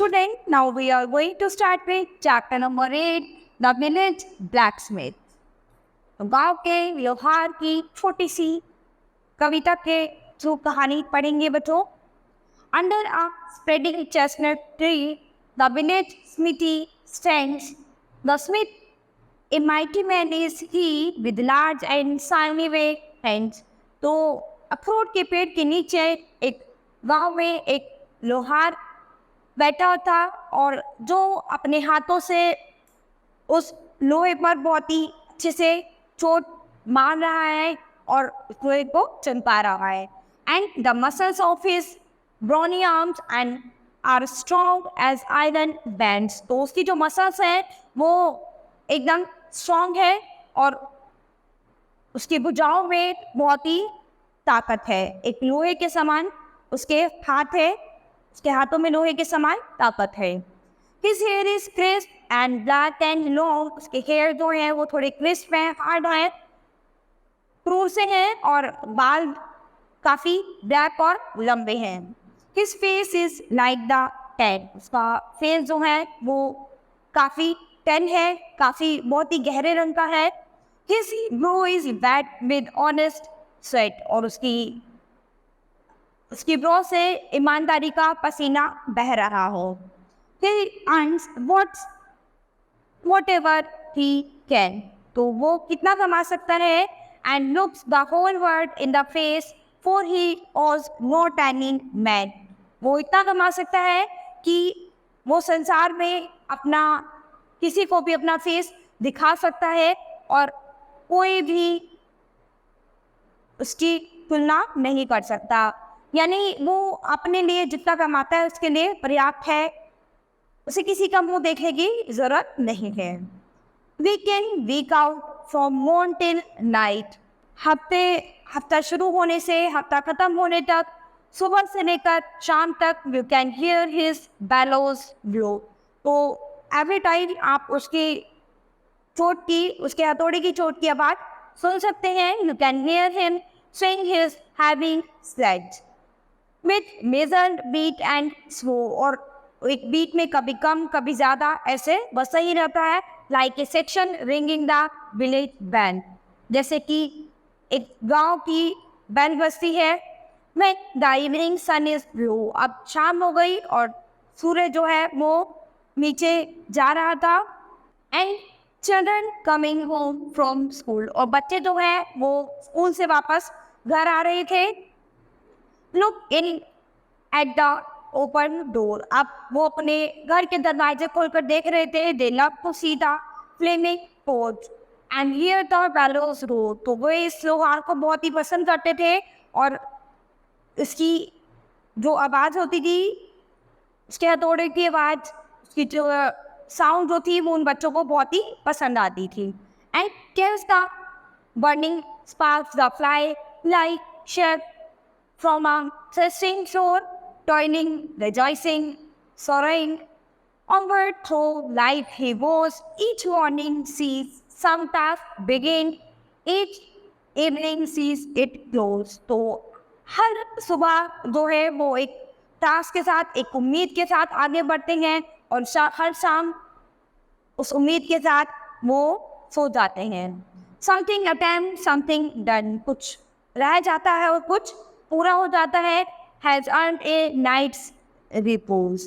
student, now we are going to start with chapter number 8, The Village Blacksmith. गांव के व्यवहार की छोटी सी कविता के थ्रू कहानी पढ़ेंगे बच्चों. Under a spreading chestnut tree, the village smithy stands. The smith, a mighty man is he, with large and sinewy hands. तो अखरोट के पेड़ के नीचे एक गांव में एक लोहार बैठा था और जो अपने हाथों से उस लोहे पर बहुत ही अच्छे से चोट मार रहा है और लोहे को चमका रहा है. And the muscles of his brawny arms and are strong as iron bands. तो उसकी जो मसल्स हैं वो एकदम स्ट्रॉन्ग है और उसकी भुजाओं में बहुत ही ताकत है. एक लोहे के समान उसके हाथ है, उसके हाथों में लोहे के समान ताकत है. His hair is crisp and black and long. उसके हेयर जो हैं वो थोड़े क्रिस्प हैं, हार्ड हैं, क्रूर से हैं और बाल काफ़ी ब्लैक और लंबे हैं. His face is like the tan. उसका फेस जो है वो काफ़ी टैन है, काफ़ी बहुत ही गहरे रंग का है. His brow is wet with honest sweat. और उसकी ब्रो से ईमानदारी का पसीना बह रहा हो. He earns whatever he can. तो वो कितना कमा सकता है. And looks the whole world in the face, for he was not any man. वो इतना कमा सकता है कि वो संसार में अपना किसी को भी अपना फेस दिखा सकता है और कोई भी उसकी तुलना नहीं कर सकता. यानी वो अपने लिए जितना कमाता है उसके लिए पर्याप्त है, उसे किसी का मुंह देखने की जरूरत नहीं है. Week in week out from morn till night. हफ्ता शुरू होने से हफ्ता खत्म होने तक, सुबह से लेकर शाम तक you can hear his bellows blow. तो एवरी टाइम आप उसके हथौड़े की चोट की आवाज़ सुन सकते हैं. You can hear him swing his heavy sledge with measured beat and slow. और एक बीट में कभी कम कभी ज़्यादा ऐसे बस ही रहता है. like a section ringing the village band. जैसे कि एक गांव की बैंड बजती है. when the evening sun is low. अब शाम हो गई और सूर्य जो है वो नीचे जा रहा था. and children coming home from school. और बच्चे जो है वो स्कूल से वापस घर आ रहे थे. look in at the open door. अब वो अपने घर के दरवाजे खोलकर देख रहे थे. they love to see the flaming forge and hear the bellows roar. तो वो इस लोहार को बहुत ही पसंद करते थे और इसकी जो आवाज़ होती थी, उसके हथौड़े की आवाज़, उसकी जो साउंड जो थी वो उन बच्चों को बहुत ही पसंद आती थी. And tells the burning sparks the fly like shed from a thirsting shore, toiling, rejoicing, sorrowing, onward through life he goes. Each morning sees some task begin, each evening sees it close. तो हर सुबह जो है वो एक task के साथ, एक उम्मीद के साथ आगे बढ़ते हैं और हर शाम उस उम्मीद के साथ वो सो जाते हैं. Something attempt something done. कुछ रह जाता है और कुछ पूरा हो जाता है. Has earned a night's repose.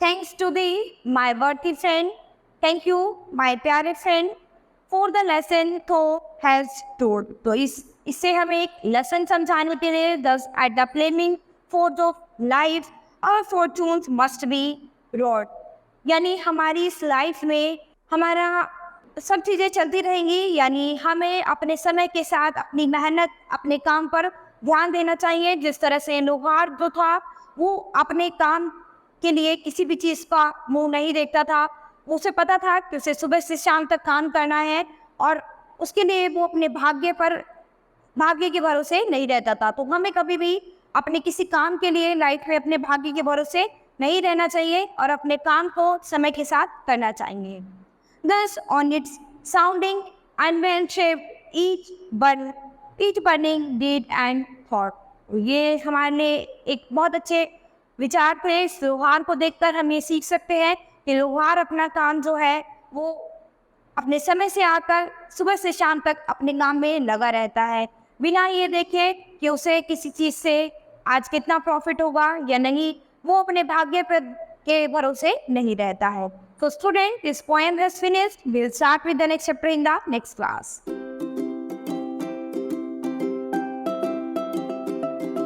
Thanks to thee my worthy friend. Thank you my प्यारे friend for the lesson thou has told. तो इससे हमें एक लेसन समझाने के लिए thus at the flaming forge of life our fortunes must be wrought. यानी हमारी इस लाइफ में हमारा सब चीज़ें चलती रहेंगी. यानी हमें अपने समय के साथ अपनी मेहनत, अपने काम पर ध्यान देना चाहिए. जिस तरह से लोहार जो था वो अपने काम के लिए किसी भी चीज़ का मुंह नहीं देखता था. उसे पता था कि उसे सुबह से शाम तक काम करना है और उसके लिए वो अपने भाग्य के भरोसे नहीं रहता था. तो हमें कभी भी अपने किसी काम के लिए लाइफ में अपने भाग्य के भरोसे नहीं रहना चाहिए और अपने काम को समय के साथ करना चाहिए. Thus on its sounding unveiled shape each burning deed and thought. ये हमारे लिए एक बहुत अच्छे विचार थे। इस लोहार को देखकर हम ये सीख सकते हैं कि लोहार अपना काम जो है वो अपने समय से आकर सुबह से शाम तक अपने काम में लगा रहता है, बिना ये देखे कि उसे किसी चीज़ से आज कितना प्रॉफिट होगा या नहीं। वो अपने भाग्य पर के भरोसे नहीं रहता है। So student, this poem has finished. We'll start with the next chapter in the next class.